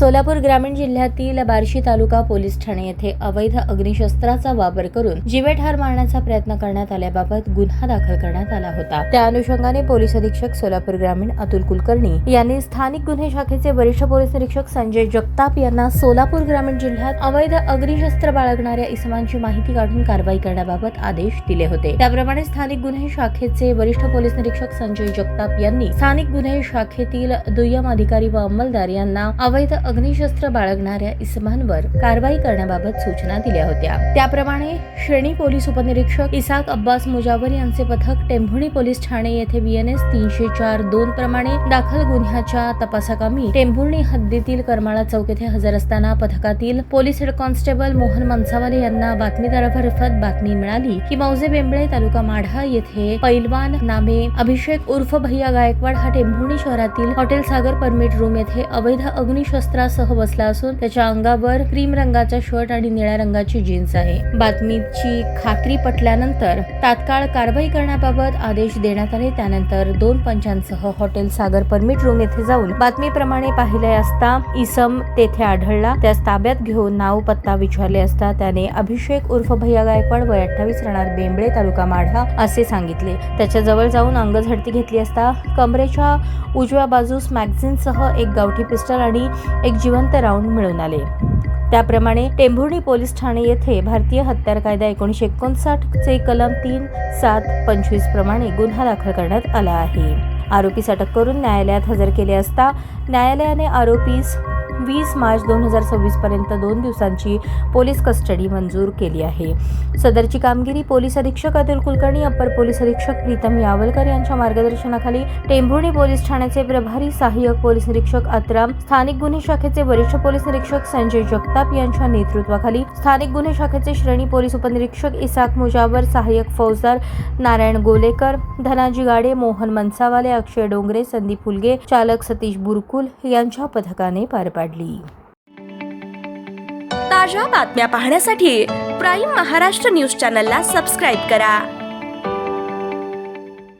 सोलापूर ग्रामीण जिल्ह्यातील बार्शी तालुका पोलीस ठाणे येथे अवैध अग्निशस्त्राचा वापर करून जीवेठार मारण्याचा प्रयत्न करण्यात आल्याबाबत गुन्हा दाखल करण्यात आला होता। त्या अनुषंगाने पोलीस अधीक्षक सोलापूर ग्रामीण अतुल कुलकर्णी यांनी स्थानिक गुन्हे शाखेचे वरिष्ठ पोलीस निरीक्षक संजय जगताप यांना सोलापूर ग्रामीण जिल्ह्यात अवैध अग्निशस्त्र बाळगणाऱ्या इसमांची माहिती काढून कारवाई करण्याबाबत आदेश दिले होते। त्याप्रमाणे स्थानिक गुन्हे शाखेचे वरिष्ठ पोलीस निरीक्षक संजय जगताप यांनी स्थानिक गुन्हे शाखेतील दुय्यम अधिकारी व अंमलदार यांना अवैध अग्निशस्त्र बाळगणाऱ्या इसमांवर कारवाई करण्याबाबत सूचना दिल्या होत्या। त्याप्रमाणे श्रेणी पोलीस उपनिरीक्षक इसाक अब्बास मुजावर यांचे पथक टेंभुर्णी पोलीस ठाणे येथे BNS 304-2 प्रमाणे दाखल गुन्ह्याच्या तपासाकामी टेंभुर्णी हद्दीतील करमाळा चौक येथे हजर असताना पथकातील police head constable Mohan Mansawale यांना बातमीदारामार्फत बातमी मिळाली की मौजे बेंबळे तालुका माढा येथे पैलवान नामे अभिषेक उर्फ भैया गायकवाड हा टेंभुर्णी शहरातील हॉटेल सागर परमिट रूम येथे अवैध अग्निशस्त्रासह बसला असून त्याच्या अंगावर क्रीम रंगाचा शर्ट आणि निळ्या रंगाची जीन्स आहे। बातमीची खात्री पटल्यानंतर तात्काळ कारवाई करण्याबाबत आदेश देण्यात आले। त्यानंतर 2 पंचांसह हॉटेल सागर परमिट रूम येथे जाऊन बातमीप्रमाणे पाहिले असता इसम तेथे आढळला। त्यास ताब्यात घेऊन नाव पत्ता विचारले असता त्याने अभिषेक उर्फ भैया गायकवाड वय 28 राहणार बेंबळे तालुका माढा असे सांगितले। त्याच्या जवळ जाऊन अंगझडती घेतली असता कमरेच्या उजव्या बाजूस मॅगझिनसह एक गावठी पिस्टल आणि एक जिवंत राऊंड मिळून आले। त्याप्रमाणे टेंभुर्णी पोलीस ठाणे येथे भारतीय हत्यार कायदा 1959 चे कलम 3-7-25 प्रमाणे गुन्हा दाखल करण्यात आला आहे। आरोपीस अटक करून न्यायालयात हजर केले असता न्यायालयाने आरोपीस 20 मार्च 2026 पर्यंत 2 दिवसांची पोलीस कस्टडी मंजूर केली आहे। सदरची कामगिरी पोलीस अधीक्षक अतुल कुलकर्णी, अप्पर पोलीस अधीक्षक प्रीतम यावलकर यांच्या मार्गदर्शनाखाली टेंभुर्णी पोलीस ठाण्याचे प्रभारी सहाय्यक पोलीस निरीक्षक अतराम, स्थानिक गुन्हे शाखेचे वरिष्ठ पोलीस निरीक्षक संजय जगताप यांच्या नेतृत्वाखाली स्थानिक गुन्हे शाखेचे श्रेणी पोलीस उपनिरीक्षक इसाक मुजावर, सहाय्यक फौजदार नारायण गोलेकर, धनाजी गाडे, मोहन मनसावाले, अक्षय डोंगरे, संदीप फुलगे, चालक सतीश बुरकुल यांच्या पथकाने पार पाडली। ताज्या बातम्या पाहण्यासाठी प्राईम महाराष्ट्र न्यूज चॅनलला सबस्क्राईब करा।